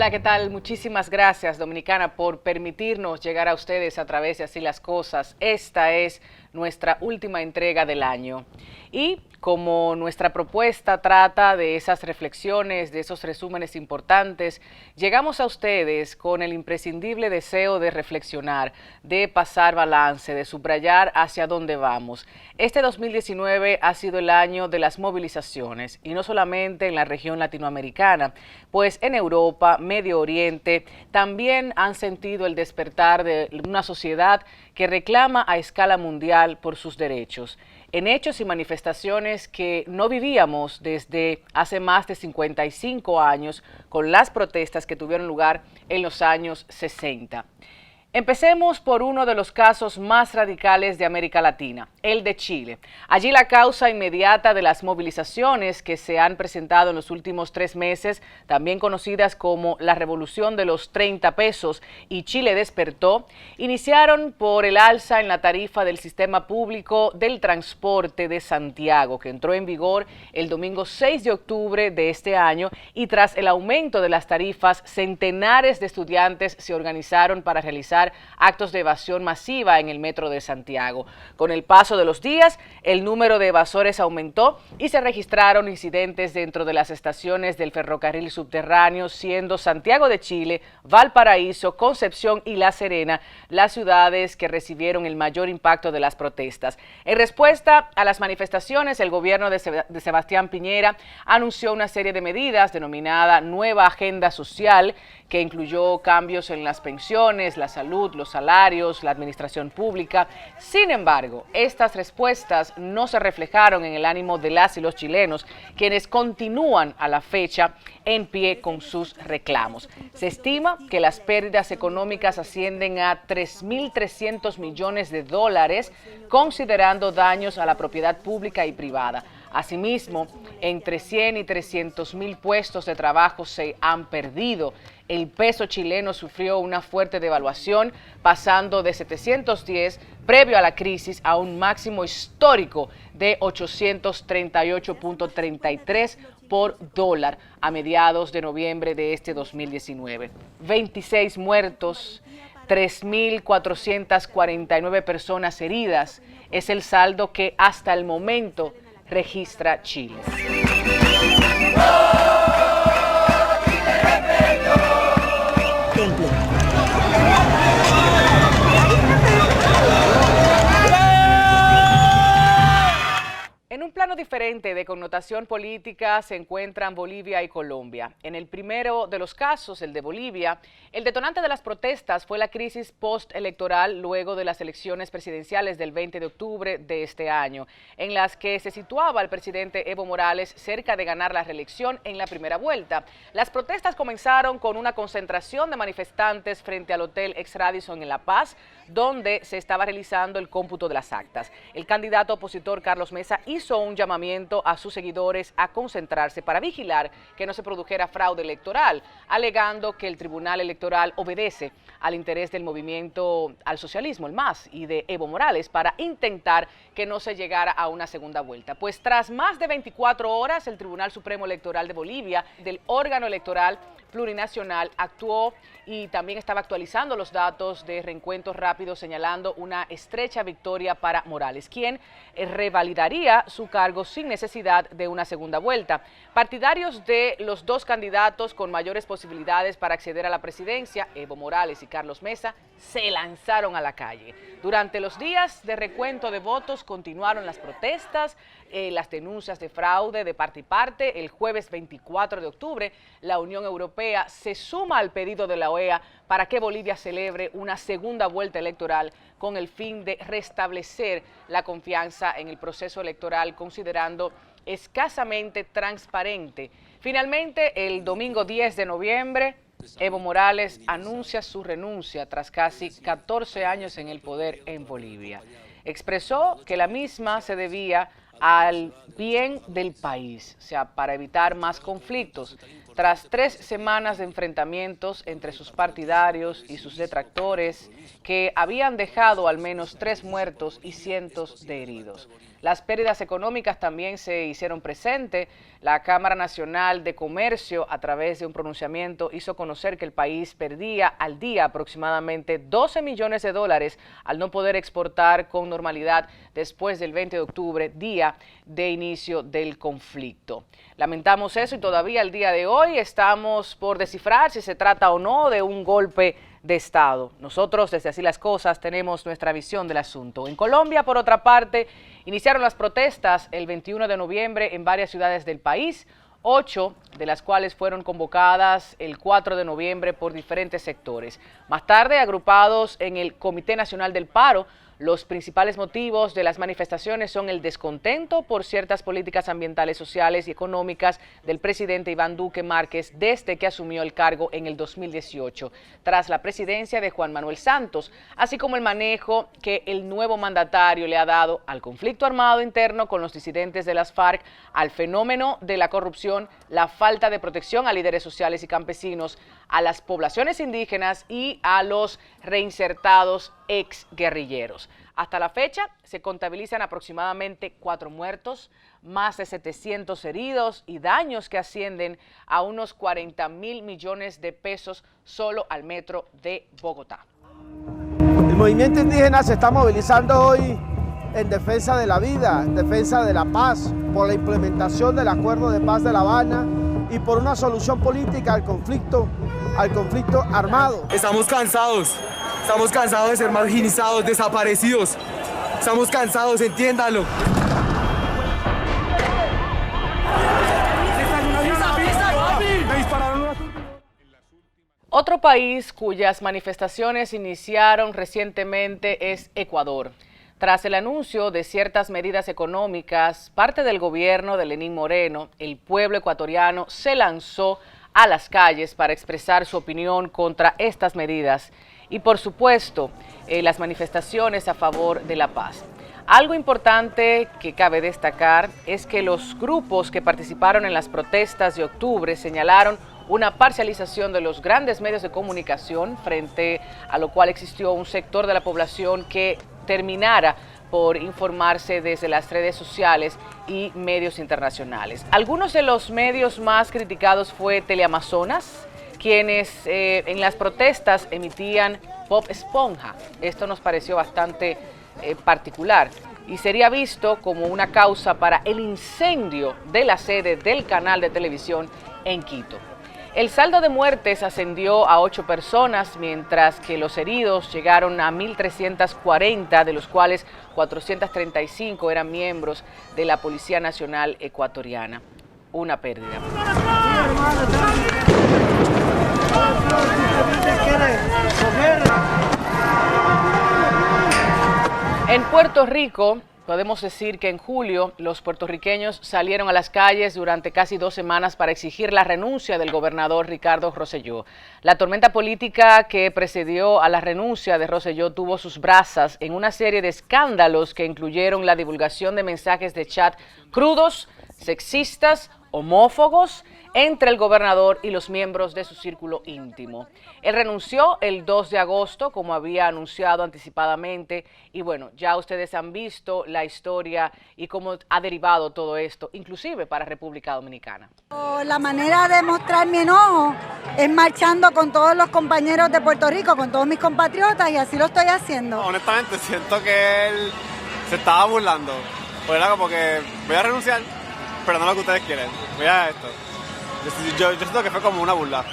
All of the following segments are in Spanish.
Hola, ¿qué tal? Muchísimas gracias, Dominicana, por permitirnos llegar a ustedes a través de Así las Cosas. Esta es nuestra última entrega del año. Y como nuestra propuesta trata de esas reflexiones, de esos resúmenes importantes, llegamos a ustedes con el imprescindible deseo de reflexionar, de pasar balance, de subrayar hacia dónde vamos. Este 2019 ha sido el año de las movilizaciones, y no solamente en la región latinoamericana, pues en Europa, Medio Oriente, también han sentido el despertar de una sociedad que reclama a escala mundial por sus derechos, en hechos y manifestaciones que no vivíamos desde hace más de 55 años con las protestas que tuvieron lugar en los años 60. Empecemos por uno de los casos más radicales de América Latina, el de Chile. Allí la causa inmediata de las movilizaciones que se han presentado en los últimos 3 meses, también conocidas como la Revolución de los 30 pesos y Chile despertó, iniciaron por el alza en la tarifa del sistema público del transporte de Santiago, que entró en vigor el domingo 6 de octubre de este año, y tras el aumento de las tarifas, centenares de estudiantes se organizaron para realizar actos de evasión masiva en el metro de Santiago. Con el paso de los días, el número de evasores aumentó y se registraron incidentes dentro de las estaciones del ferrocarril subterráneo, siendo Santiago de Chile, Valparaíso, Concepción y La Serena las ciudades que recibieron el mayor impacto de las protestas. En respuesta a las manifestaciones, el gobierno de Sebastián Piñera anunció una serie de medidas denominada Nueva Agenda Social, que incluyó cambios en las pensiones, la salud, los salarios, la administración pública. Sin embargo, estas respuestas no se reflejaron en el ánimo de las y los chilenos, quienes continúan a la fecha en pie con sus reclamos. Se estima que las pérdidas económicas ascienden a 3.300 millones de dólares, considerando daños a la propiedad pública y privada. Asimismo, entre 100 y 300 mil puestos de trabajo se han perdido. El peso chileno sufrió una fuerte devaluación, pasando de 710 previo a la crisis a un máximo histórico de 838.33 por dólar a mediados de noviembre de este 2019. 26 muertos, 3.449 personas heridas es el saldo que hasta el momento registra Chile. En un plano diferente de connotación política se encuentran Bolivia y Colombia. En el primero de los casos, el de Bolivia, el detonante de las protestas fue la crisis postelectoral luego de las elecciones presidenciales del 20 de octubre de este año, en las que se situaba el presidente Evo Morales cerca de ganar la reelección en la primera vuelta. Las protestas comenzaron con una concentración de manifestantes frente al Hotel Ex-Radisson en La Paz, donde se estaba realizando el cómputo de las actas. El candidato opositor Carlos Mesa hizo un llamamiento a sus seguidores a concentrarse para vigilar que no se produjera fraude electoral, alegando que el Tribunal Electoral obedece al interés del movimiento al socialismo, el MAS, y de Evo Morales para intentar que no se llegara a una segunda vuelta. Pues tras más de 24 horas, el Tribunal Supremo Electoral de Bolivia, del órgano electoral plurinacional, actuó y también estaba actualizando los datos de reencuentro rápido, señalando una estrecha victoria para Morales, quien revalidaría su cargo sin necesidad de una segunda vuelta. Partidarios de los dos candidatos con mayores posibilidades para acceder a la presidencia, Evo Morales y Carlos Mesa, se lanzaron a la calle. Durante los días de recuento de votos continuaron las protestas, las denuncias de fraude de parte y parte. El jueves 24 de octubre, la Unión Europea se suma al pedido de la OEA para que Bolivia celebre una segunda vuelta electoral con el fin de restablecer la confianza en el proceso electoral, considerando escasamente transparente. Finalmente, el domingo 10 de noviembre, Evo Morales anuncia su renuncia tras casi 14 años en el poder en Bolivia. Expresó que la misma se debía al bien del país, o sea, para evitar más conflictos. Tras 3 semanas de enfrentamientos entre sus partidarios y sus detractores, que habían dejado al menos 3 muertos y cientos de heridos. Las pérdidas económicas también se hicieron presentes. La Cámara Nacional de Comercio, a través de un pronunciamiento, hizo conocer que el país perdía al día aproximadamente 12 millones de dólares al no poder exportar con normalidad después del 20 de octubre, día de inicio del conflicto. Lamentamos eso y todavía al día de hoy estamos por descifrar si se trata o no de un golpe de Estado. Nosotros, desde Así las Cosas, tenemos nuestra visión del asunto. En Colombia, por otra parte, iniciaron las protestas el 21 de noviembre en varias ciudades del país, 8 de las cuales fueron convocadas el 4 de noviembre por diferentes sectores. Más tarde, agrupados en el Comité Nacional del Paro, los principales motivos de las manifestaciones son el descontento por ciertas políticas ambientales, sociales y económicas del presidente Iván Duque Márquez desde que asumió el cargo en el 2018, tras la presidencia de Juan Manuel Santos, así como el manejo que el nuevo mandatario le ha dado al conflicto armado interno con los disidentes de las FARC, al fenómeno de la corrupción, la falta de protección a líderes sociales y campesinos, a las poblaciones indígenas y a los reinsertados exguerrilleros. Hasta la fecha se contabilizan aproximadamente 4 muertos, más de 700 heridos y daños que ascienden a unos 40.000 millones de pesos solo al metro de Bogotá. El movimiento indígena se está movilizando hoy en defensa de la vida, en defensa de la paz, por la implementación del Acuerdo de Paz de La Habana y por una solución política al conflicto armado. Estamos cansados de ser marginizados, desaparecidos. Estamos cansados, entiéndalo. Otro país cuyas manifestaciones iniciaron recientemente es Ecuador. Tras el anuncio de ciertas medidas económicas, parte del gobierno de Lenín Moreno, el pueblo ecuatoriano se lanzó a las calles para expresar su opinión contra estas medidas y, por supuesto, las manifestaciones a favor de la paz. Algo importante que cabe destacar es que los grupos que participaron en las protestas de octubre señalaron una parcialización de los grandes medios de comunicación, frente a lo cual existió un sector de la población que terminara por informarse desde las redes sociales y medios internacionales. Algunos de los medios más criticados fue Teleamazonas, quienes en las protestas emitían Pop Esponja. Esto nos pareció bastante particular y sería visto como una causa para el incendio de la sede del canal de televisión en Quito. El saldo de muertes ascendió a 8 personas, mientras que los heridos llegaron a 1.340, de los cuales 435 eran miembros de la Policía Nacional Ecuatoriana. Una pérdida. En Puerto Rico, podemos decir que en julio los puertorriqueños salieron a las calles durante casi 2 semanas para exigir la renuncia del gobernador Ricardo Rosselló. La tormenta política que precedió a la renuncia de Rosselló tuvo sus brasas en una serie de escándalos que incluyeron la divulgación de mensajes de chat crudos, sexistas, homófobos, entre el gobernador y los miembros de su círculo íntimo. Él renunció el 2 de agosto, como había anunciado anticipadamente, y bueno, ya ustedes han visto la historia y cómo ha derivado todo esto, inclusive para República Dominicana. La manera de mostrar mi enojo es marchando con todos los compañeros de Puerto Rico, con todos mis compatriotas, y así lo estoy haciendo. Honestamente, siento que él se estaba burlando. Pues era como que voy a renunciar, pero no lo que ustedes quieren. Voy a esto. Yo siento que fue como una burla.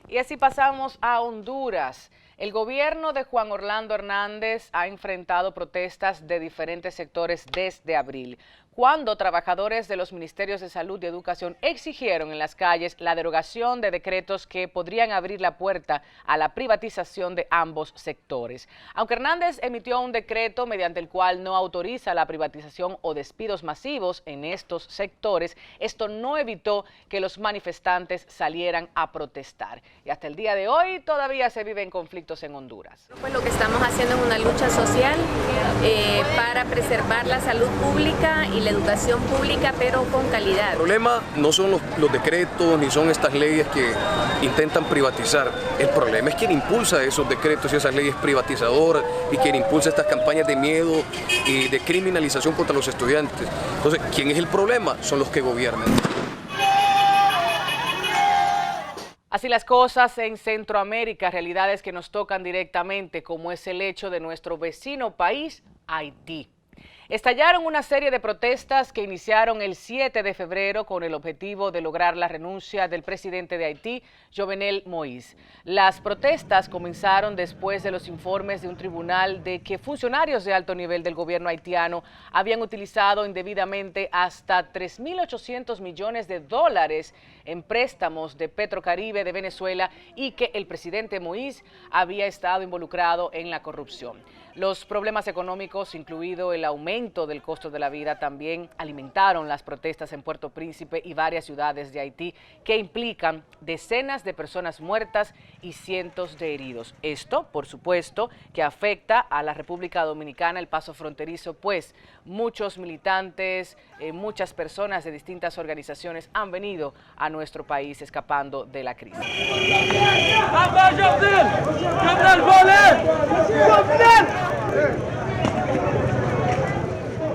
Y así pasamos a Honduras. El gobierno de Juan Orlando Hernández ha enfrentado protestas de diferentes sectores desde abril, cuando trabajadores de los Ministerios de Salud y Educación exigieron en las calles la derogación de decretos que podrían abrir la puerta a la privatización de ambos sectores. Aunque Hernández emitió un decreto mediante el cual no autoriza la privatización o despidos masivos en estos sectores, esto no evitó que los manifestantes salieran a protestar. Y hasta el día de hoy todavía se viven conflictos en Honduras. Pues lo que estamos haciendo es una lucha social para preservar la salud pública y la educación pública, pero con calidad. El problema no son los decretos ni son estas leyes que intentan privatizar. El problema es quien impulsa esos decretos y esas leyes privatizadoras y quien impulsa estas campañas de miedo y de criminalización contra los estudiantes. Entonces, ¿quién es el problema? Son los que gobiernan. Así las cosas en Centroamérica, realidades que nos tocan directamente, como es el hecho de nuestro vecino país, Haití. Estallaron una serie de protestas que iniciaron el 7 de febrero con el objetivo de lograr la renuncia del presidente de Haití, Jovenel Moïse. Las protestas comenzaron después de los informes de un tribunal de que funcionarios de alto nivel del gobierno haitiano habían utilizado indebidamente hasta 3.800 millones de dólares en préstamos de Petrocaribe de Venezuela y que el presidente Moïse había estado involucrado en la corrupción. Los problemas económicos, incluido el aumento del costo de la vida, también alimentaron las protestas en Puerto Príncipe y varias ciudades de Haití, que implican decenas de personas muertas y cientos de heridos. Esto, por supuesto, que afecta a la República Dominicana, el paso fronterizo, pues muchos militantes, muchas personas de distintas organizaciones han venido a nuestro país escapando de la crisis.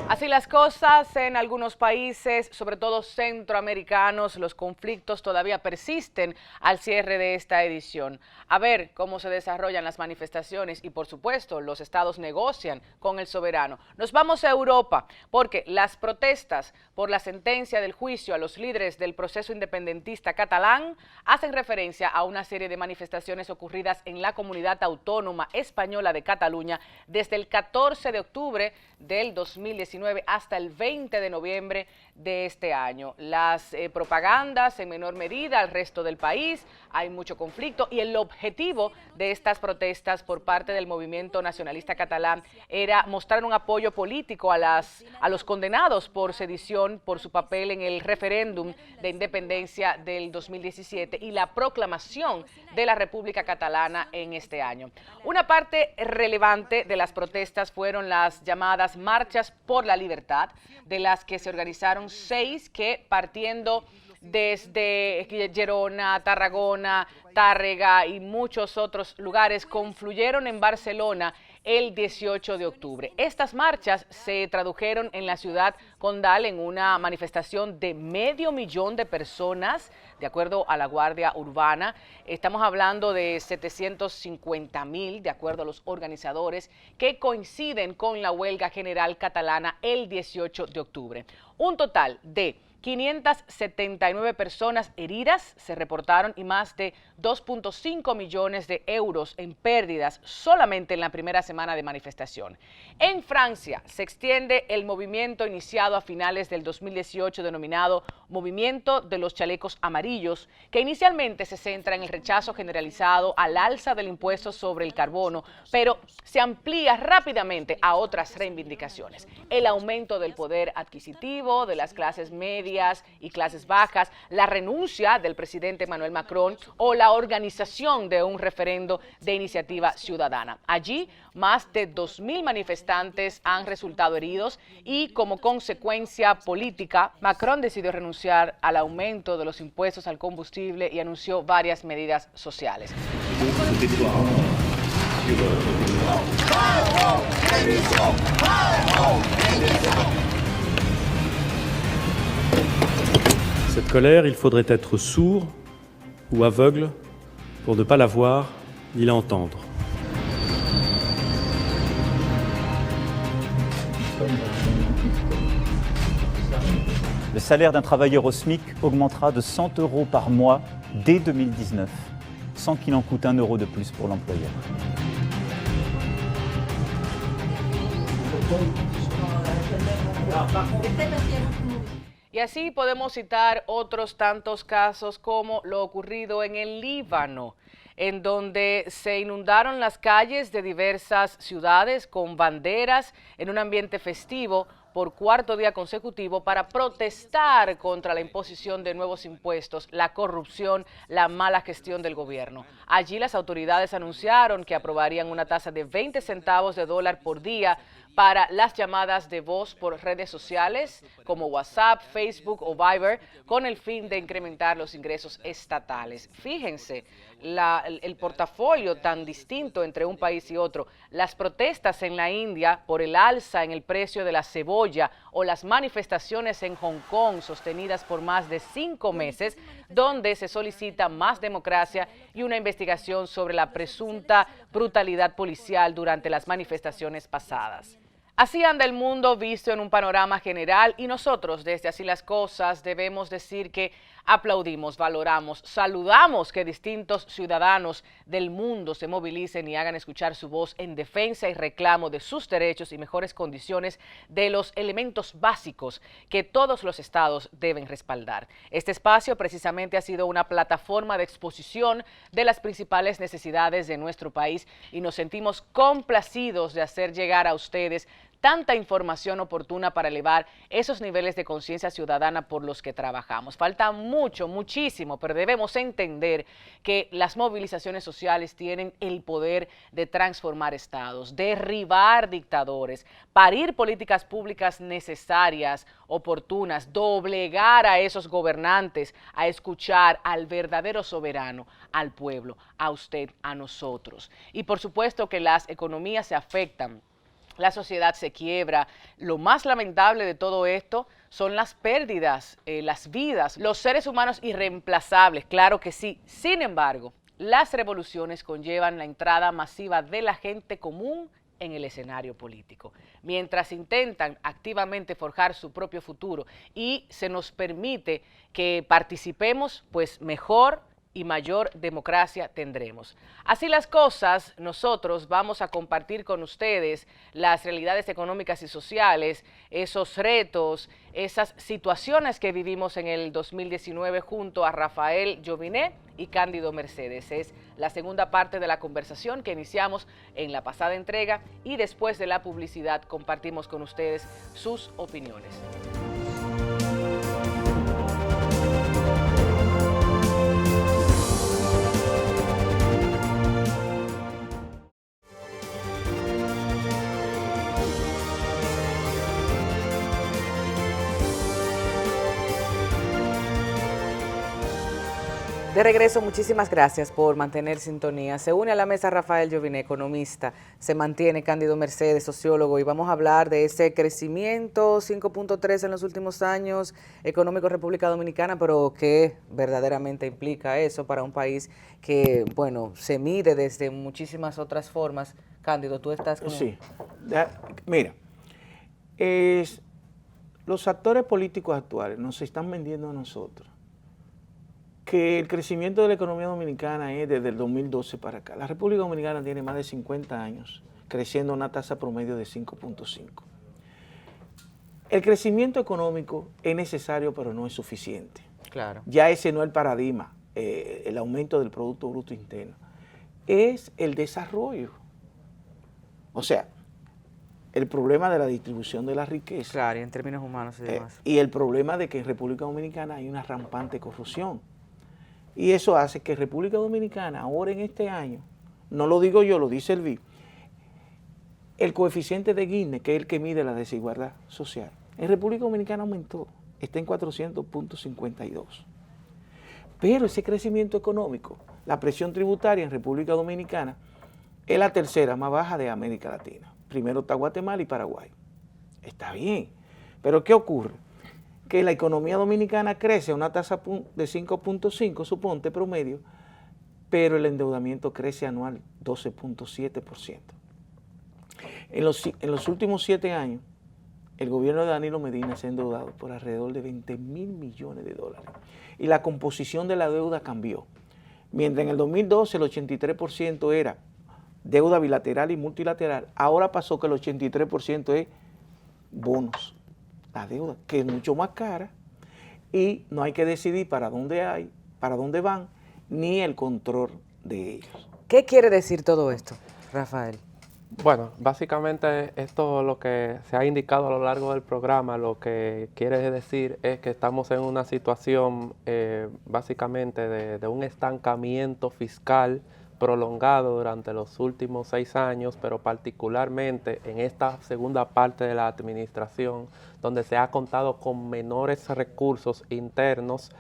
Así las cosas en algunos países, sobre todo centroamericanos, los conflictos todavía persisten al cierre de esta edición. A ver cómo se desarrollan las manifestaciones y, por supuesto, los estados negocian con el soberano. Nos vamos a Europa porque las protestas por la sentencia del juicio a los líderes del proceso independentista catalán hacen referencia a una serie de manifestaciones ocurridas en la comunidad autónoma española de Cataluña desde el 14 de octubre del 2019 hasta el 20 de noviembre de este año. Las propagandas en menor medida al resto del país, hay mucho conflicto y el objetivo de estas protestas por parte del movimiento nacionalista catalán era mostrar un apoyo político a los condenados por sedición por su papel en el referéndum de independencia del 2017 y la proclamación de la República Catalana en este año. Una parte relevante de las protestas fueron las llamadas marchas por la libertad, de las que se organizaron 6 que partiendo desde Gerona, Tarragona, Tárrega y muchos otros lugares confluyeron en Barcelona el 18 de octubre. Estas marchas se tradujeron en la ciudad condal en una manifestación de 500.000 de personas, de acuerdo a la Guardia Urbana. Estamos hablando de 750.000, de acuerdo a los organizadores, que coinciden con la huelga general catalana el 18 de octubre. Un total de 579 personas heridas se reportaron y más de 2.5 millones de euros en pérdidas solamente en la primera semana de manifestación. En Francia se extiende el movimiento iniciado a finales del 2018 denominado Movimiento de los Chalecos Amarillos, que inicialmente se centra en el rechazo generalizado al alza del impuesto sobre el carbono, pero se amplía rápidamente a otras reivindicaciones. El aumento del poder adquisitivo de las clases medias y clases bajas, la renuncia del presidente Emmanuel Macron o la organización de un referendo de iniciativa ciudadana. Allí, más de 2.000 manifestantes han resultado heridos y como consecuencia política, Macron decidió renunciar al aumento de los impuestos al combustible y anunció varias medidas sociales. Cette colère, il faudrait être sourd ou aveugle pour ne pas la voir ni la entendre. Le salaire d'un travailleur au SMIC augmentera de 100 € par mois dès 2019, sans qu'il en coûte 1 € de plus pour l'employeur. Y así podemos citar otros tantos casos como lo ocurrido en el Líbano, en donde se inundaron las calles de diversas ciudades con banderas en un ambiente festivo por cuarto día consecutivo para protestar contra la imposición de nuevos impuestos, la corrupción, la mala gestión del gobierno. Allí las autoridades anunciaron que aprobarían una tasa de 20 centavos de dólar por día para las llamadas de voz por redes sociales como WhatsApp, Facebook o Viber con el fin de incrementar los ingresos estatales. Fíjense el portafolio tan distinto entre un país y otro. Las protestas en la India por el alza en el precio de la cebolla o las manifestaciones en Hong Kong sostenidas por más de 5 meses, donde se solicita más democracia y una investigación sobre la presunta brutalidad policial durante las manifestaciones pasadas. Así anda el mundo visto en un panorama general y nosotros desde Así las Cosas debemos decir que aplaudimos, valoramos, saludamos que distintos ciudadanos del mundo se movilicen y hagan escuchar su voz en defensa y reclamo de sus derechos y mejores condiciones de los elementos básicos que todos los estados deben respaldar. Este espacio precisamente ha sido una plataforma de exposición de las principales necesidades de nuestro país y nos sentimos complacidos de hacer llegar a ustedes tanta información oportuna para elevar esos niveles de conciencia ciudadana por los que trabajamos. Falta mucho, muchísimo, pero debemos entender que las movilizaciones sociales tienen el poder de transformar estados, derribar dictadores, parir políticas públicas necesarias, oportunas, doblegar a esos gobernantes, a escuchar al verdadero soberano, al pueblo, a usted, a nosotros. Y por supuesto que las economías se afectan. La sociedad se quiebra. Lo más lamentable de todo esto son las pérdidas, las vidas, los seres humanos irreemplazables, claro que sí. Sin embargo, las revoluciones conllevan la entrada masiva de la gente común en el escenario político. Mientras intentan activamente forjar su propio futuro y se nos permite que participemos, pues mejor y mayor democracia tendremos. Así las cosas, nosotros vamos a compartir con ustedes las realidades económicas y sociales, esos retos, esas situaciones que vivimos en el 2019 junto a Rafael Jovinet y Cándido Mercedes. Es la segunda parte de la conversación que iniciamos en la pasada entrega y después de la publicidad compartimos con ustedes sus opiniones. De regreso, muchísimas gracias por mantener sintonía. Se une a la mesa Rafael Jovinet, economista, se mantiene Cándido Mercedes, sociólogo, y vamos a hablar de ese crecimiento 5.3 en los últimos años económico de República Dominicana, pero ¿qué verdaderamente implica eso para un país que, bueno, se mide desde muchísimas otras formas? Cándido, tú estás como... Sí, mira, los actores políticos actuales nos están vendiendo a nosotros que el crecimiento de la economía dominicana es desde el 2012 para acá. La República Dominicana tiene más de 50 años creciendo a una tasa promedio de 5.5. El crecimiento económico es necesario, pero no es suficiente. Claro. Ya ese no es el paradigma, el aumento del Producto Bruto Interno. Es el desarrollo. O sea, el problema de la distribución de la riqueza. Claro, y en términos humanos y demás. Y el problema de que en República Dominicana hay una rampante corrupción. Y eso hace que República Dominicana, ahora en este año, no lo digo yo, lo dice el BID, el coeficiente de Gini, que es el que mide la desigualdad social, en República Dominicana aumentó, está en 400.52. Pero ese crecimiento económico, la presión tributaria en República Dominicana, es la tercera más baja de América Latina. Primero está Guatemala y Paraguay. Está bien, pero ¿qué ocurre? Que la economía dominicana crece a una tasa de 5.5, suponte promedio, pero el endeudamiento crece anual 12.7%. En los últimos 7 años, el gobierno de Danilo Medina se ha endeudado por alrededor de 20.000 millones de dólares. Y la composición de la deuda cambió. Mientras en el 2012 el 83% era deuda bilateral y multilateral, ahora pasó que el 83% es bonos. La deuda, que es mucho más cara, y no hay que decidir para dónde van, ni el control de ellos. ¿Qué quiere decir todo esto, Rafael? Bueno, básicamente esto lo que se ha indicado a lo largo del programa, lo que quiere decir es que estamos en una situación básicamente de un estancamiento fiscal prolongado durante los últimos 6 años, pero particularmente en esta segunda parte de la administración, donde se ha contado con menores recursos internos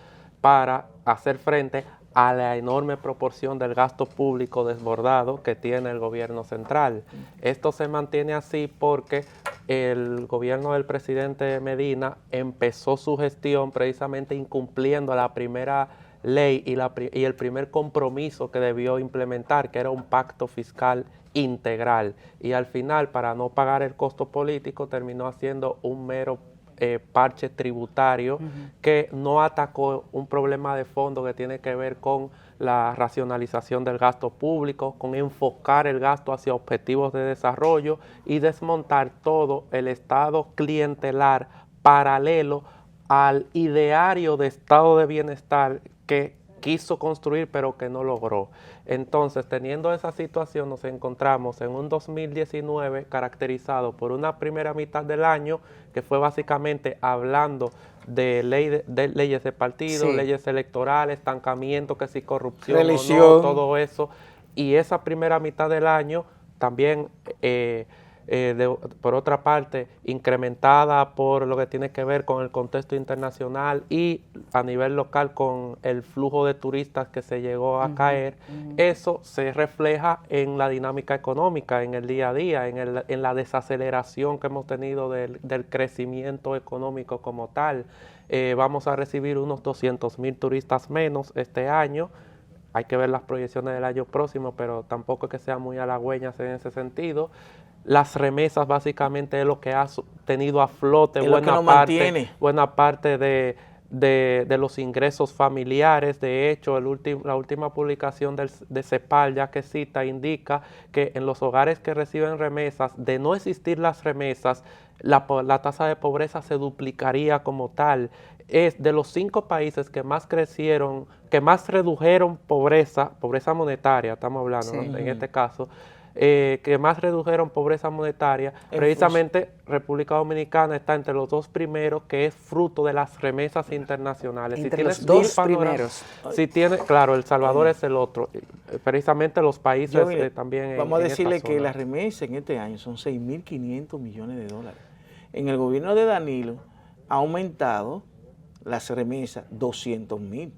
para hacer frente a la enorme proporción del gasto público desbordado que tiene el gobierno central. Esto se mantiene así porque el gobierno del presidente Medina empezó su gestión precisamente incumpliendo la primera ley y el primer compromiso que debió implementar, que era un pacto fiscal integral. Y al final, para no pagar el costo político, terminó haciendo un mero parche tributario que no atacó un problema de fondo que tiene que ver con la racionalización del gasto público, con enfocar el gasto hacia objetivos de desarrollo y desmontar todo el estado clientelar paralelo al ideario de estado de bienestar que quiso construir pero que no logró. Entonces, teniendo esa situación, nos encontramos en un 2019 caracterizado por una primera mitad del año que fue básicamente hablando de leyes de partido, leyes electorales, estancamiento, que si corrupción o no, todo eso. Y esa primera mitad del año también por otra parte, incrementada por lo que tiene que ver con el contexto internacional y a nivel local con el flujo de turistas que se llegó a caer, eso se refleja en la dinámica económica, en el día a día, en la desaceleración que hemos tenido del crecimiento económico como tal. Vamos a recibir unos 200,000 turistas menos este año. Hay que ver las proyecciones del año próximo, pero tampoco es que sean muy halagüeñas en ese sentido. Las remesas básicamente es lo que ha tenido a flote buena parte de los ingresos familiares. De hecho, la última publicación de CEPAL, ya que cita, indica que en los hogares que reciben remesas, de no existir las remesas, la tasa de pobreza se duplicaría como tal. Es de los 5 países que más crecieron, que más redujeron pobreza monetaria, estamos hablando, ¿no? En este caso, que más redujeron pobreza monetaria, precisamente República Dominicana está entre los 2 primeros, que es fruto de las remesas internacionales. Entre los 2 primeros. Si tiene, claro, El Salvador es el otro, precisamente los países también. Vamos a decirle que las remesas en este año son 6.500 millones de dólares. En el gobierno de Danilo ha aumentado las remesas 200,000,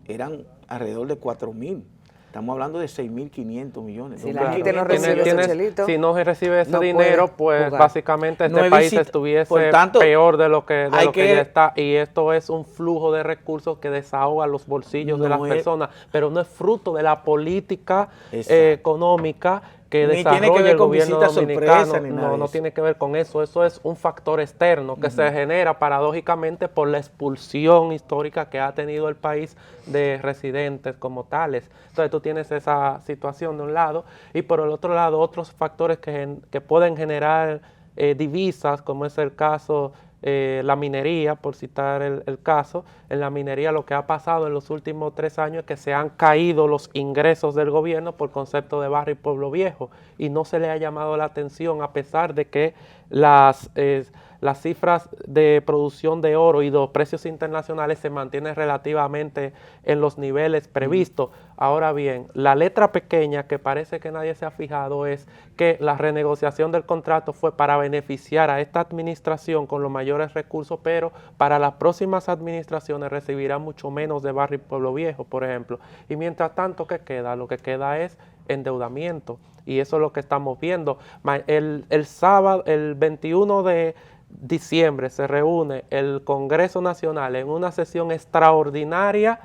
eran alrededor de 4,000. Estamos hablando de 6.500 millones. Si la gente no recibe ese chelito, si no recibe ese dinero, pues básicamente este país estuviese peor de lo que ya está. Y esto es un flujo de recursos que desahoga los bolsillos de las personas, pero no es fruto de la política económica que desarrolla el gobierno dominicano. No tiene que ver con eso. Eso es un factor externo que se genera paradójicamente por la expulsión histórica que ha tenido el país de residentes como tales. Entonces tú tienes esa situación de un lado y por el otro lado otros factores que pueden generar divisas, como es el caso la minería, por citar el caso. En la minería lo que ha pasado en los últimos 3 años es que se han caído los ingresos del gobierno por concepto de barrio y pueblo viejo y no se le ha llamado la atención a pesar de que las cifras de producción de oro y los precios internacionales se mantienen relativamente en los niveles previstos. Ahora bien, la letra pequeña que parece que nadie se ha fijado es que la renegociación del contrato fue para beneficiar a esta administración con los mayores recursos, pero para las próximas administraciones recibirán mucho menos de barrio y pueblo viejo, por ejemplo. Y mientras tanto, ¿qué queda? Lo que queda es endeudamiento y eso es lo que estamos viendo. El sábado, el 21 de diciembre se reúne el Congreso Nacional en una sesión extraordinaria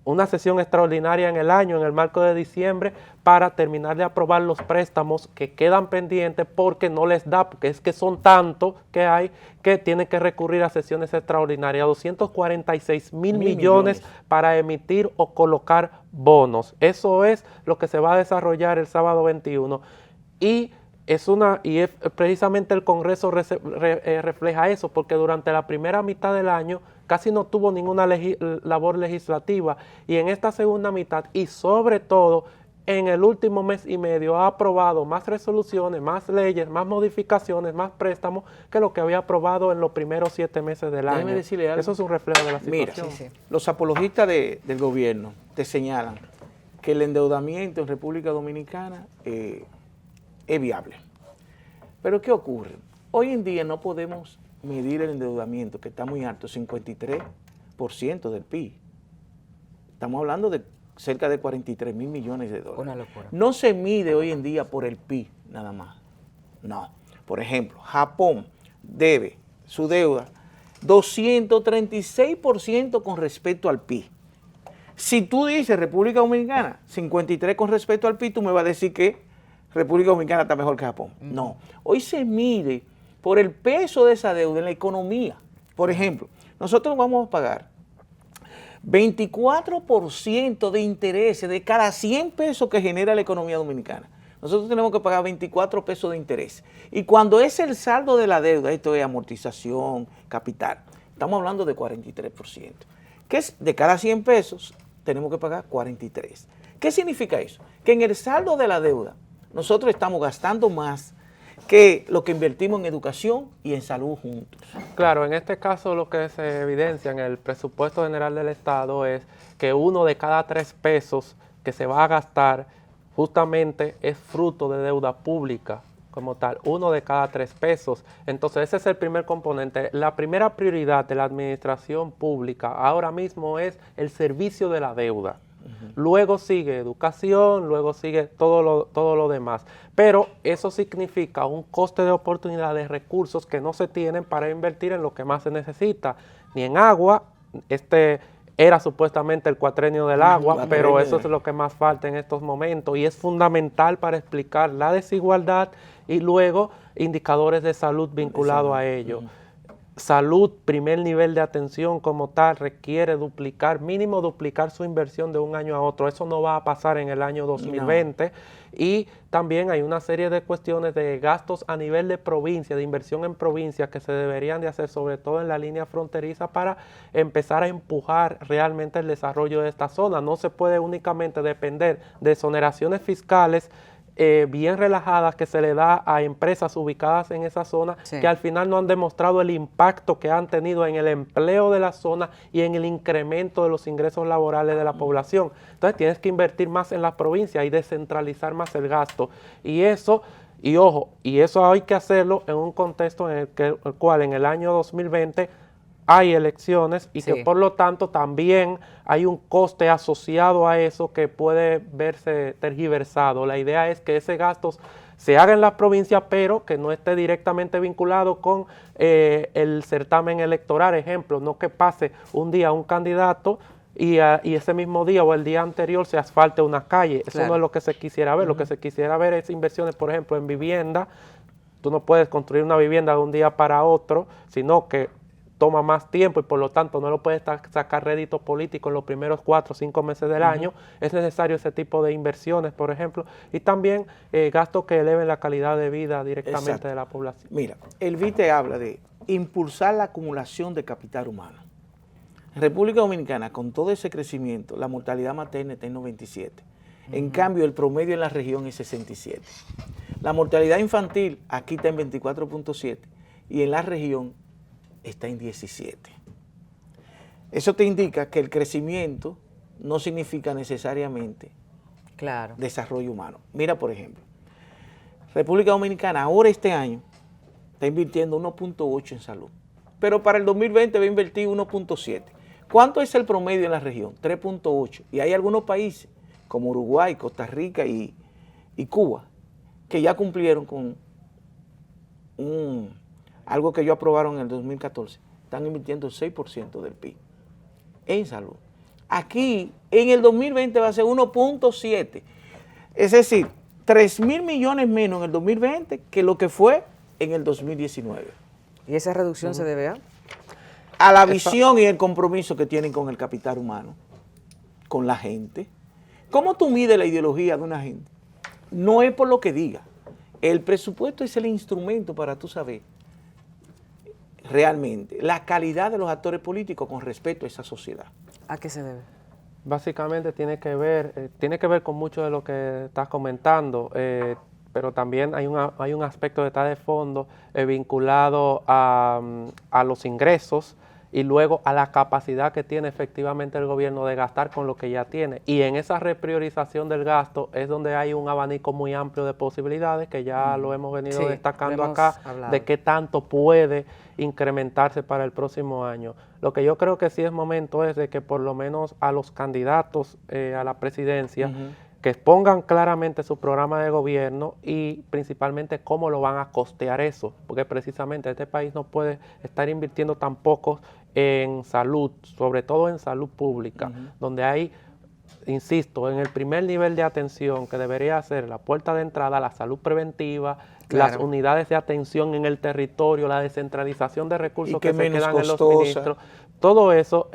en el año, en el marco de diciembre, para terminar de aprobar los préstamos que quedan pendientes porque no les da, porque es que son tantos que hay que tienen que recurrir a sesiones extraordinarias, 246,000 millones para emitir o colocar bonos. Eso es lo que se va a desarrollar el sábado 21 y precisamente el Congreso refleja eso, porque durante la primera mitad del año casi no tuvo ninguna labor legislativa y en esta segunda mitad y sobre todo en el último mes y medio ha aprobado más resoluciones, más leyes, más modificaciones, más préstamos que lo que había aprobado en los primeros 7 meses del año. Eso es un reflejo de la situación. Mira, los apologistas del gobierno te señalan que el endeudamiento en República Dominicana es viable. Pero ¿qué ocurre? Hoy en día no podemos medir el endeudamiento, que está muy alto, 53% del PIB. Estamos hablando de cerca de 43 mil millones de dólares. Una locura. No se mide hoy en día por el PIB nada más. No. Por ejemplo, Japón debe su deuda 236% con respecto al PIB. Si tú dices República Dominicana, 53 con respecto al PIB, tú me vas a decir que República Dominicana está mejor que Japón. No. Hoy se mide por el peso de esa deuda en la economía. Por ejemplo, nosotros vamos a pagar 24% de intereses de cada 100 pesos que genera la economía dominicana. Nosotros tenemos que pagar 24 pesos de interés. Y cuando es el saldo de la deuda, esto es amortización, capital, estamos hablando de 43%. Que es de cada 100 pesos, tenemos que pagar 43. ¿Qué significa eso? Que en el saldo de la deuda, nosotros estamos gastando más que lo que invertimos en educación y en salud juntos. Claro, en este caso lo que se evidencia en el presupuesto general del Estado es que 1 de cada 3 pesos que se va a gastar justamente es fruto de deuda pública como tal, 1 de cada 3 pesos. Entonces ese es el primer componente. La primera prioridad de la administración pública ahora mismo es el servicio de la deuda. Luego sigue educación, luego sigue todo lo demás. Pero eso significa un coste de oportunidad de recursos que no se tienen para invertir en lo que más se necesita, ni en agua. Era supuestamente el cuatrenio del agua, pero eso es lo que más falta en estos momentos y es fundamental para explicar la desigualdad y luego indicadores de salud vinculados a ello. Salud, primer nivel de atención como tal, requiere mínimo duplicar su inversión de un año a otro. Eso no va a pasar en el año 2020. No. Y también hay una serie de cuestiones de gastos a nivel de provincia, de inversión en provincia que se deberían de hacer, sobre todo en la línea fronteriza, para empezar a empujar realmente el desarrollo de esta zona. No se puede únicamente depender de exoneraciones fiscales bien relajadas que se le da a empresas ubicadas en esa zona, sí, que al final no han demostrado el impacto que han tenido en el empleo de la zona y en el incremento de los ingresos laborales de la población. Entonces tienes que invertir más en las provincias y descentralizar más el gasto. Y eso, y ojo, y eso hay que hacerlo en un contexto en el cual en el año 2020 hay elecciones y sí, que por lo tanto también hay un coste asociado a eso que puede verse tergiversado. La idea es que ese gasto se haga en las provincias, pero que no esté directamente vinculado con el certamen electoral. Ejemplo, no que pase un día un candidato y ese mismo día o el día anterior se asfalte una calle. Eso claro, no es lo que se quisiera ver. Lo que se quisiera ver es inversiones, por ejemplo, en vivienda. Tú no puedes construir una vivienda de un día para otro, sino que toma más tiempo y por lo tanto no lo puedes sacar rédito político en los primeros 4 o 5 meses del año. Es necesario ese tipo de inversiones, por ejemplo, y también gastos que eleven la calidad de vida directamente Exacto. de la población. Mira, el VITE habla de impulsar la acumulación de capital humano. En República Dominicana, con todo ese crecimiento, la mortalidad materna está en 97. En cambio, el promedio en la región es 67. La mortalidad infantil aquí está en 24.7 y en la región está en 17. Eso te indica que el crecimiento no significa necesariamente claro, desarrollo humano. Mira, por ejemplo, República Dominicana ahora este año está invirtiendo 1.8 en salud, pero para el 2020 va a invertir 1.7. ¿Cuánto es el promedio en la región? 3.8. Y hay algunos países como Uruguay, Costa Rica y Cuba que ya cumplieron con algo que ellos aprobaron en el 2014, están invirtiendo el 6% del PIB en salud. Aquí, en el 2020 va a ser 1.7. Es decir, 3.000 millones menos en el 2020 que lo que fue en el 2019. ¿Y esa reducción se debe a la visión y el compromiso que tienen con el capital humano, con la gente? ¿Cómo tú mides la ideología de una gente? No es por lo que diga. El presupuesto es el instrumento para tú saber realmente la calidad de los actores políticos con respecto a esa sociedad. ¿A qué se debe? Básicamente tiene que ver con mucho de lo que estás comentando, pero también hay un aspecto que está de fondo vinculado a los ingresos y luego a la capacidad que tiene efectivamente el gobierno de gastar con lo que ya tiene. Y en esa repriorización del gasto es donde hay un abanico muy amplio de posibilidades, que ya lo hemos venido destacando acá, de qué tanto puede incrementarse para el próximo año. Lo que yo creo que sí es momento es de que por lo menos a los candidatos a la presidencia, que expongan claramente su programa de gobierno y principalmente cómo lo van a costear eso, porque precisamente este país no puede estar invirtiendo tampoco en salud, sobre todo en salud pública, donde hay, insisto, en el primer nivel de atención que debería ser la puerta de entrada, la salud preventiva, las unidades de atención en el territorio, la descentralización de recursos que se quedan en los ministros, todo eso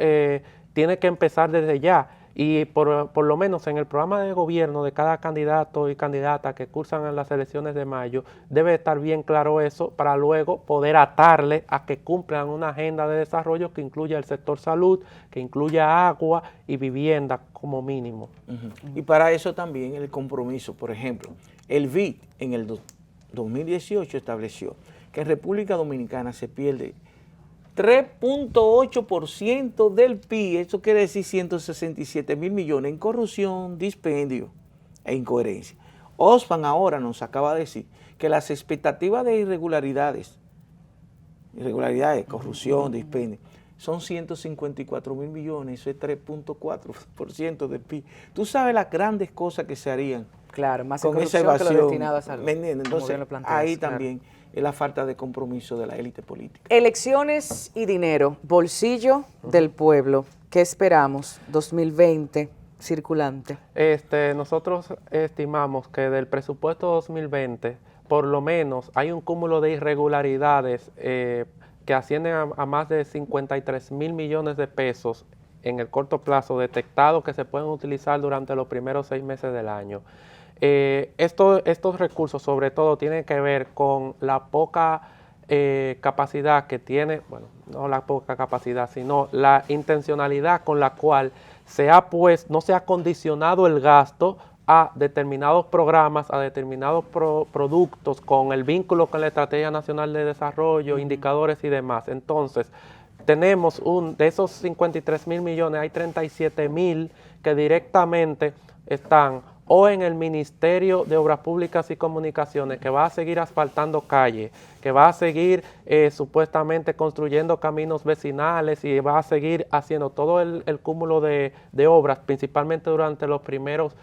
tiene que empezar desde ya. Y por lo menos en el programa de gobierno de cada candidato y candidata que cursan en las elecciones de mayo, debe estar bien claro eso para luego poder atarle a que cumplan una agenda de desarrollo que incluya el sector salud, que incluya agua y vivienda como mínimo. Y para eso también el compromiso, por ejemplo, el BID en el 2018 estableció que en República Dominicana se pierde 3.8% del PIB, eso quiere decir 167 mil millones en corrupción, dispendio e incoherencia. Oxfam ahora nos acaba de decir que las expectativas de irregularidades, corrupción, dispendio, son 154 mil millones, eso es 3.4% del PIB. Tú sabes las grandes cosas que se harían más con esa evasión. Que lo destinado a salud. Entonces, ahí también es la falta de compromiso de la élite política. Elecciones y dinero, bolsillo del pueblo. ¿Qué esperamos? 2020, circulante. Nosotros estimamos que del presupuesto 2020, por lo menos hay un cúmulo de irregularidades que ascienden a más de 53 mil millones de pesos en el corto plazo detectados que se pueden utilizar durante los primeros 6 meses del año. Estos recursos sobre todo tienen que ver con la poca capacidad que tiene, bueno, no la poca capacidad, sino la intencionalidad con la cual no se ha condicionado el gasto a determinados programas, a determinados productos con el vínculo con la Estrategia Nacional de Desarrollo, indicadores y demás. Entonces, tenemos de esos 53 mil millones, hay 37 mil que directamente están o en el Ministerio de Obras Públicas y Comunicaciones, que va a seguir asfaltando calles, que va a seguir supuestamente construyendo caminos vecinales y va a seguir haciendo todo el cúmulo de obras, principalmente durante los primeros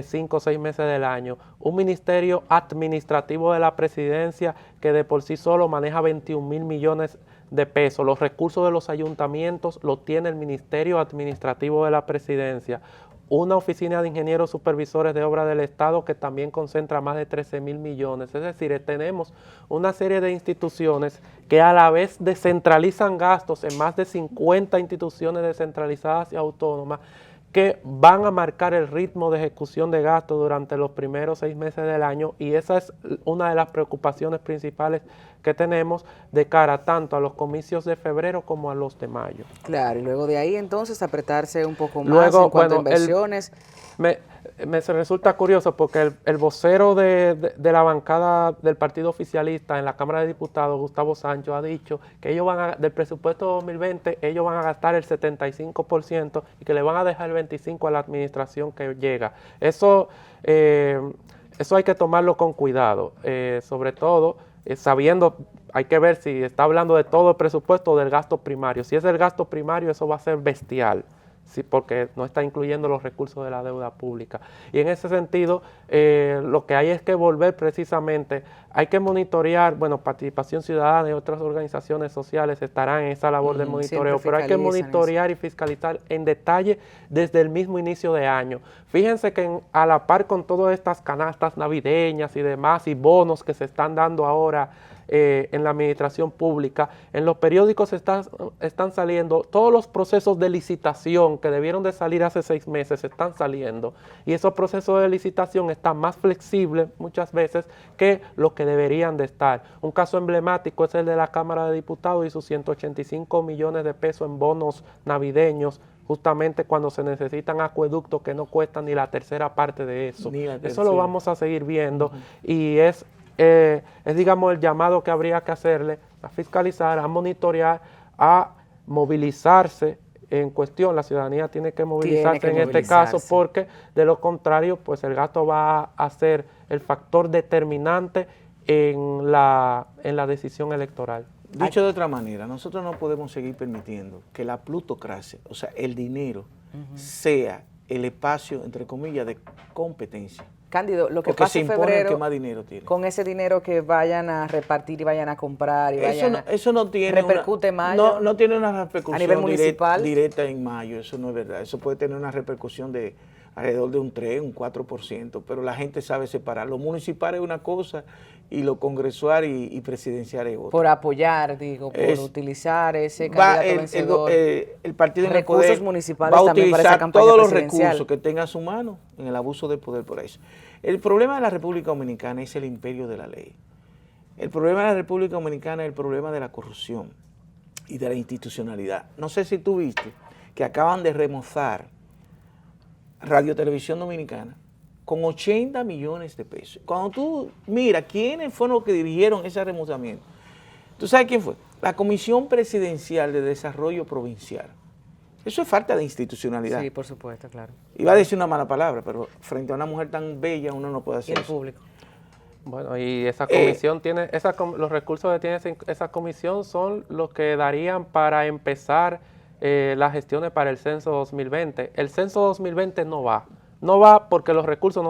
5 o 6 meses del año. Un ministerio administrativo de la presidencia que de por sí solo maneja 21 mil millones de pesos. Los recursos de los ayuntamientos los tiene el Ministerio Administrativo de la Presidencia. Una oficina de ingenieros supervisores de obra del Estado que también concentra más de 13 mil millones. Es decir, tenemos una serie de instituciones que a la vez descentralizan gastos en más de 50 instituciones descentralizadas y autónomas que van a marcar el ritmo de ejecución de gastos durante los primeros 6 meses del año, y esa es una de las preocupaciones principales que tenemos de cara tanto a los comicios de febrero como a los de mayo. Claro, y luego de ahí entonces apretarse un poco más en cuanto a inversiones. Me resulta curioso porque el vocero de la bancada del Partido Oficialista en la Cámara de Diputados, Gustavo Sancho, ha dicho que ellos del presupuesto 2020, ellos van a gastar el 75% y que le van a dejar el 25% a la administración que llega. Eso hay que tomarlo con cuidado, sobre todo sabiendo, hay que ver si está hablando de todo el presupuesto o del gasto primario. Si es del gasto primario, eso va a ser bestial. Sí, porque no está incluyendo los recursos de la deuda pública. Y en ese sentido, lo que hay es que volver precisamente, hay que monitorear, bueno, Participación Ciudadana y otras organizaciones sociales estarán en esa labor de monitoreo, pero hay que monitorear y fiscalizar en detalle desde el mismo inicio de año. Fíjense que a la par con todas estas canastas navideñas y demás, y bonos que se están dando ahora en la administración pública, en los periódicos están saliendo todos los procesos de licitación que debieron de salir hace 6 meses, están saliendo, y esos procesos de licitación están más flexibles muchas veces que lo que deberían de estar. Un caso emblemático es el de la Cámara de Diputados y sus 185 millones de pesos en bonos navideños, justamente cuando se necesitan acueductos que no cuestan ni la tercera parte de eso. Eso lo vamos a seguir viendo, y es digamos el llamado que habría que hacerle a fiscalizar, a monitorear, a movilizarse en cuestión, la ciudadanía tiene que movilizarse en este caso, porque de lo contrario, pues el gasto va a ser el factor determinante en la decisión electoral. Dicho de otra manera, nosotros no podemos seguir permitiendo que la plutocracia, o sea, el dinero, sea el espacio, entre comillas, de competencia. Cándido, lo que pasa en febrero, que más dinero tiene. Con ese dinero que vayan a repartir y vayan a comprar y eso no tiene repercute en mayo. No tiene una repercusión a nivel municipal directa en mayo, eso no es verdad. Eso puede tener una repercusión de alrededor de un 3, un 4%, pero la gente sabe separar. Lo municipal es una cosa y lo congresual y presidencial es otra. Por apoyar, digo, por utilizar ese candidato vencedor. El partido recursos municipales va a también para utilizar esa campaña todos los presidencial. recursos que tenga a su mano en el abuso del poder por eso. El problema de la República Dominicana es el imperio de la ley. El problema de la República Dominicana es el problema de la corrupción y de la institucionalidad. No sé si tú viste que acaban de remozar Radio Televisión Dominicana con 80 millones de pesos. Cuando tú miras quiénes fueron los que dirigieron ese remozamiento, ¿tú sabes quién fue? La Comisión Presidencial de Desarrollo Provincial. Eso es falta de institucionalidad. Sí, por supuesto, claro. Iba a decir una mala palabra, pero frente a una mujer tan bella uno no puede hacer eso. Y el público. Bueno, y esa comisión tiene, los recursos que tiene esa comisión son los que darían para empezar las gestiones para el censo 2020. El censo 2020 no va porque los recursos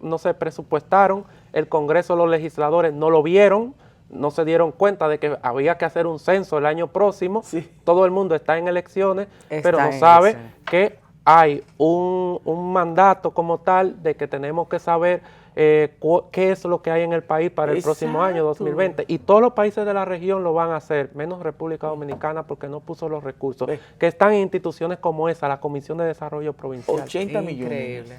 no se presupuestaron, el Congreso, los legisladores no lo vieron, no se dieron cuenta de que había que hacer un censo el año próximo. Sí. Todo el mundo está en elecciones, pero no sabe que hay un mandato como tal de que tenemos que saber qué es lo que hay en el país para el próximo año 2020. Y todos los países de la región lo van a hacer, menos República Dominicana porque no puso los recursos, que están en instituciones como esa, la Comisión de Desarrollo Provincial. 80 millones. Increíble.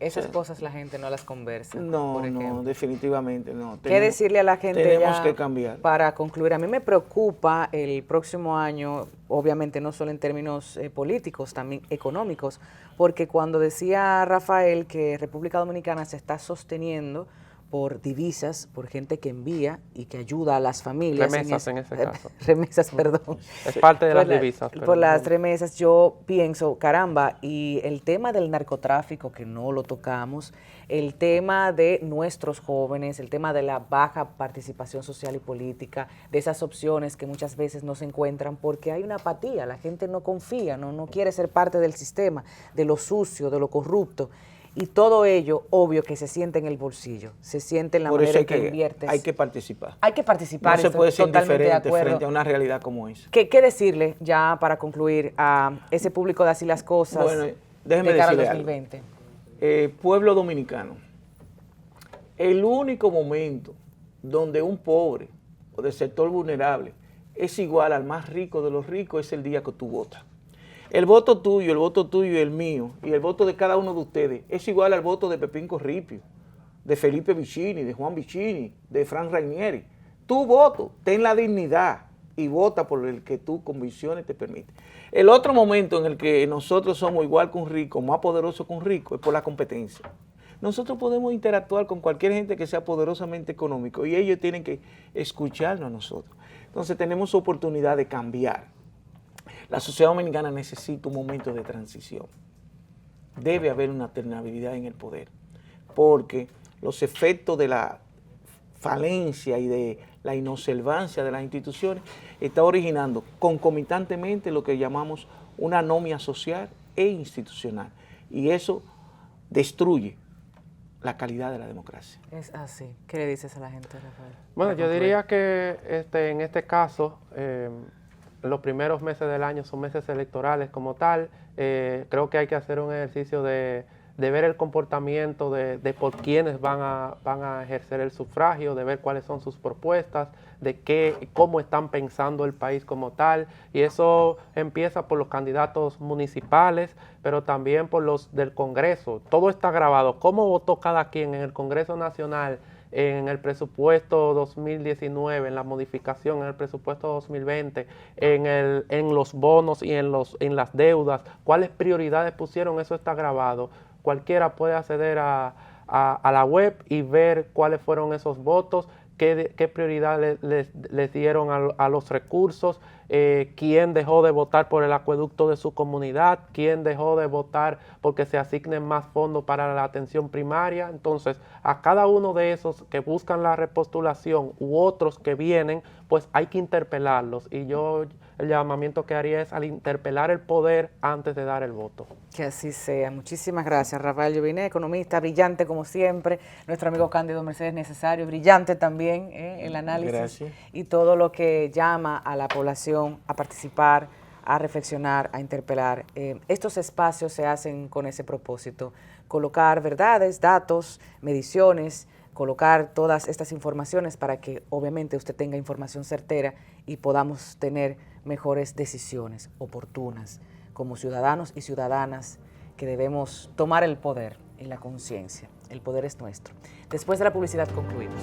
Esas cosas la gente no las conversa. No, definitivamente no. ¿Qué decirle a la gente tenemos que cambiar? Para concluir, a mí me preocupa el próximo año, obviamente no solo en términos políticos, también económicos, porque cuando decía Rafael que República Dominicana se está sosteniendo por divisas, por gente que envía y que ayuda a las familias. Remesas en ese caso. Remesas, perdón. Es parte de las divisas. Por las remesas, yo pienso, caramba, y el tema del narcotráfico, que no lo tocamos, el tema de nuestros jóvenes, el tema de la baja participación social y política, de esas opciones que muchas veces no se encuentran porque hay una apatía, la gente no confía, no quiere ser parte del sistema, de lo sucio, de lo corrupto. Y todo ello, obvio que se siente en el bolsillo, se siente en la manera en que inviertes. Hay que participar. Hay que participar. No se puede ser indiferente frente a una realidad como esa. ¿Qué decirle, ya para concluir, a ese público de Así las Cosas déjeme de cara al decirle 2020? Pueblo dominicano, el único momento donde un pobre o del sector vulnerable es igual al más rico de los ricos es el día que tú votas. El voto tuyo y el mío, y el voto de cada uno de ustedes, es igual al voto de Pepín Corripio, de Felipe Vicini, de Juan Vicini, de Frank Rainieri. Tu voto, ten la dignidad y vota por el que tus convicciones te permiten. El otro momento en el que nosotros somos igual que un rico, más poderoso que un rico, es por la competencia. Nosotros podemos interactuar con cualquier gente que sea poderosamente económico y ellos tienen que escucharnos a nosotros. Entonces tenemos oportunidad de cambiar. La sociedad dominicana necesita un momento de transición. Debe haber una alternabilidad en el poder, porque los efectos de la falencia y de la inobservancia de las instituciones está originando concomitantemente lo que llamamos una anomia social e institucional. Y eso destruye la calidad de la democracia. Es así. ¿Qué le dices a la gente, Rafael? Bueno, yo diría que en este caso, los primeros meses del año son meses electorales como tal. Creo que hay que hacer un ejercicio de ver el comportamiento de por quiénes van a ejercer el sufragio, de ver cuáles son sus propuestas, de cómo están pensando el país como tal. Y eso empieza por los candidatos municipales, pero también por los del Congreso. Todo está grabado. ¿Cómo votó cada quien en el Congreso Nacional, en el presupuesto 2019, en la modificación, en el presupuesto 2020, en los bonos y en las deudas? ¿Cuáles prioridades pusieron? Eso está grabado. Cualquiera puede acceder a la web y ver cuáles fueron esos votos, qué prioridad les dieron a los recursos, quién dejó de votar por el acueducto de su comunidad, quién dejó de votar porque se asignen más fondos para la atención primaria. Entonces, a cada uno de esos que buscan la repostulación u otros que vienen, pues hay que interpelarlos. Y yo el llamamiento que haría es al interpelar el poder antes de dar el voto. Que así sea. Muchísimas gracias, Rafael Joviné, economista, brillante como siempre. Nuestro amigo Cándido Mercedes Necesario, brillante también el análisis. Gracias. Y todo lo que llama a la población a participar, a reflexionar, a interpelar. Estos espacios se hacen con ese propósito, colocar verdades, datos, mediciones, colocar todas estas informaciones para que obviamente usted tenga información certera y podamos tener mejores decisiones oportunas como ciudadanos y ciudadanas que debemos tomar el poder y la conciencia. El poder es nuestro. Después de la publicidad concluimos.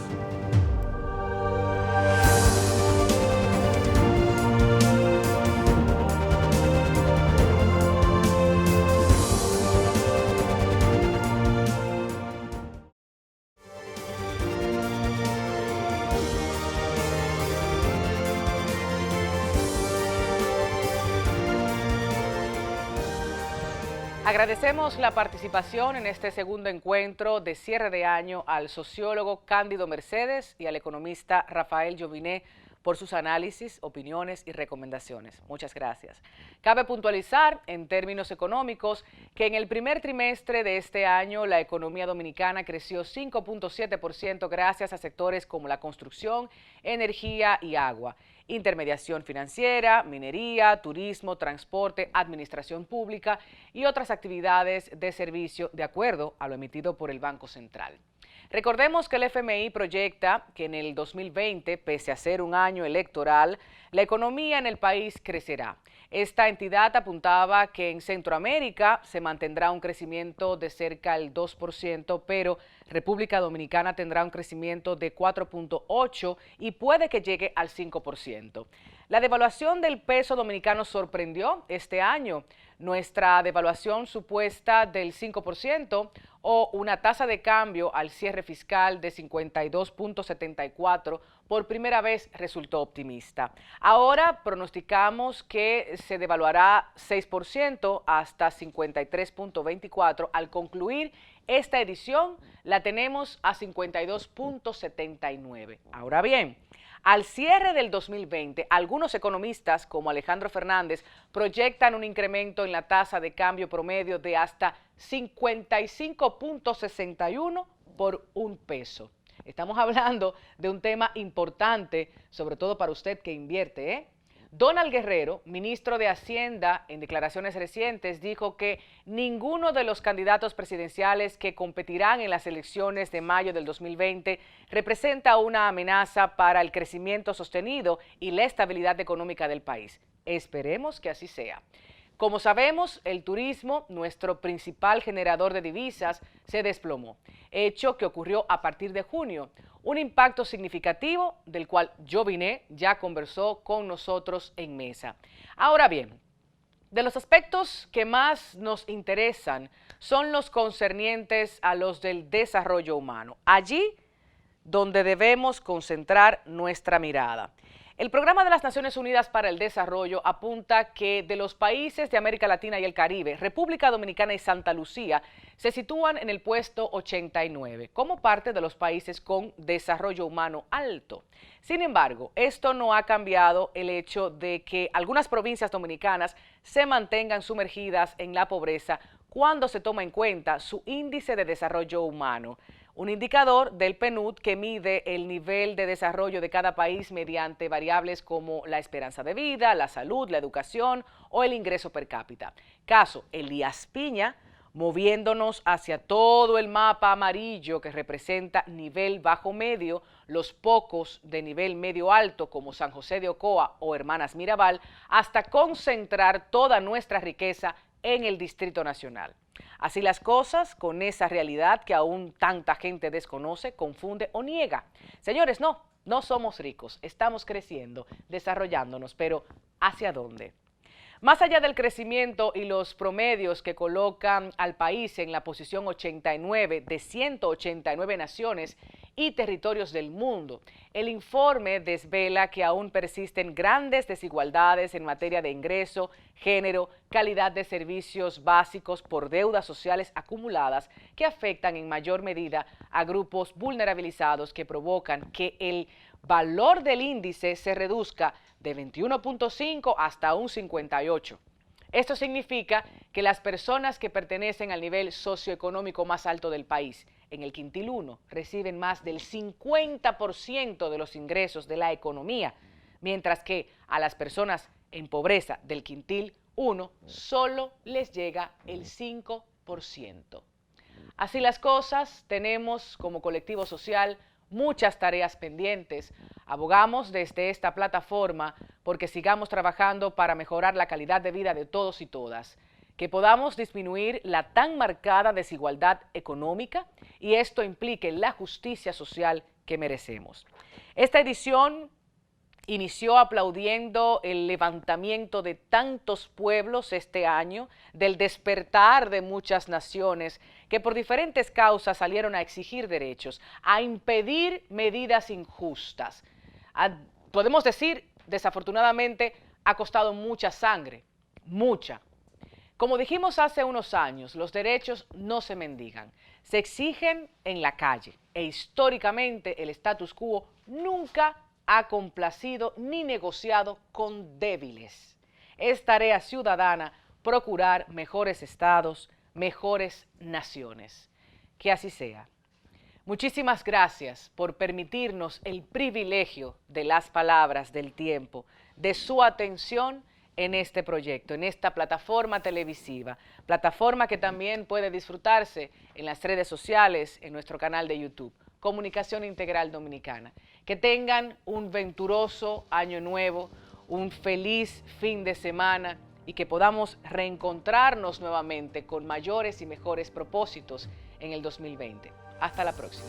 Agradecemos la participación en este segundo encuentro de cierre de año al sociólogo Cándido Mercedes y al economista Rafael Joviné por sus análisis, opiniones y recomendaciones. Muchas gracias. Cabe puntualizar en términos económicos que en el primer trimestre de este año la economía dominicana creció 5.7% gracias a sectores como la construcción, energía y agua, intermediación financiera, minería, turismo, transporte, administración pública y otras actividades de servicio de acuerdo a lo emitido por el Banco Central. Recordemos que el FMI proyecta que en el 2020, pese a ser un año electoral, la economía en el país crecerá. Esta entidad apuntaba que en Centroamérica se mantendrá un crecimiento de cerca del 2%, pero República Dominicana tendrá un crecimiento de 4.8% y puede que llegue al 5%. La devaluación del peso dominicano sorprendió este año. Nuestra devaluación supuesta del 5% o una tasa de cambio al cierre fiscal de 52.74 por primera vez resultó optimista. Ahora pronosticamos que se devaluará 6% hasta 53.24. Al concluir esta edición la tenemos a 52.79. Ahora bien, al cierre del 2020, algunos economistas, como Alejandro Fernández, proyectan un incremento en la tasa de cambio promedio de hasta 55.61 por $1. Estamos hablando de un tema importante, sobre todo para usted que invierte, ¿eh? Donald Guerrero, ministro de Hacienda, en declaraciones recientes, dijo que ninguno de los candidatos presidenciales que competirán en las elecciones de mayo del 2020 representa una amenaza para el crecimiento sostenido y la estabilidad económica del país. Esperemos que así sea. Como sabemos, el turismo, nuestro principal generador de divisas, se desplomó, hecho que ocurrió a partir de junio. Un impacto significativo del cual Joviné ya conversó con nosotros en mesa. Ahora bien, de los aspectos que más nos interesan son los concernientes a los del desarrollo humano. Allí donde debemos concentrar nuestra mirada. El Programa de las Naciones Unidas para el Desarrollo apunta que de los países de América Latina y el Caribe, República Dominicana y Santa Lucía se sitúan en el puesto 89 como parte de los países con desarrollo humano alto. Sin embargo, esto no ha cambiado el hecho de que algunas provincias dominicanas se mantengan sumergidas en la pobreza cuando se toma en cuenta su índice de desarrollo humano, un indicador del PNUD que mide el nivel de desarrollo de cada país mediante variables como la esperanza de vida, la salud, la educación o el ingreso per cápita. Caso Elías Piña, moviéndonos hacia todo el mapa amarillo que representa nivel bajo medio, los pocos de nivel medio alto como San José de Ocoa o Hermanas Mirabal, hasta concentrar toda nuestra riqueza en el Distrito Nacional. Así las cosas, con esa realidad que aún tanta gente desconoce, confunde o niega. Señores, no somos ricos, estamos creciendo, desarrollándonos, pero ¿hacia dónde? Más allá del crecimiento y los promedios que colocan al país en la posición 89 de 189 naciones y territorios del mundo, el informe desvela que aún persisten grandes desigualdades en materia de ingreso, género, calidad de servicios básicos por deudas sociales acumuladas que afectan en mayor medida a grupos vulnerabilizados que provocan que el valor del índice se reduzca de 21.5 hasta un 58. Esto significa que las personas que pertenecen al nivel socioeconómico más alto del país, en el quintil 1, reciben más del 50% de los ingresos de la economía, mientras que a las personas en pobreza del quintil 1 solo les llega el 5%. Así las cosas, tenemos como colectivo social muchas tareas pendientes. Abogamos desde esta plataforma porque sigamos trabajando para mejorar la calidad de vida de todos y todas, que podamos disminuir la tan marcada desigualdad económica y esto implique la justicia social que merecemos. Esta edición inició aplaudiendo el levantamiento de tantos pueblos este año, del despertar de muchas naciones que por diferentes causas salieron a exigir derechos, a impedir medidas injustas. Podemos decir, desafortunadamente, ha costado mucha sangre, mucha. Como dijimos hace unos años, los derechos no se mendigan, se exigen en la calle e históricamente el status quo nunca ha complacido ni negociado con débiles. Es tarea ciudadana procurar mejores estados, mejores naciones. Que así sea. Muchísimas gracias por permitirnos el privilegio de las palabras, del tiempo, de su atención en este proyecto, en esta plataforma televisiva, plataforma que también puede disfrutarse en las redes sociales, en nuestro canal de YouTube. Comunicación Integral Dominicana. Que tengan un venturoso año nuevo, un feliz fin de semana y que podamos reencontrarnos nuevamente con mayores y mejores propósitos en el 2020. Hasta la próxima.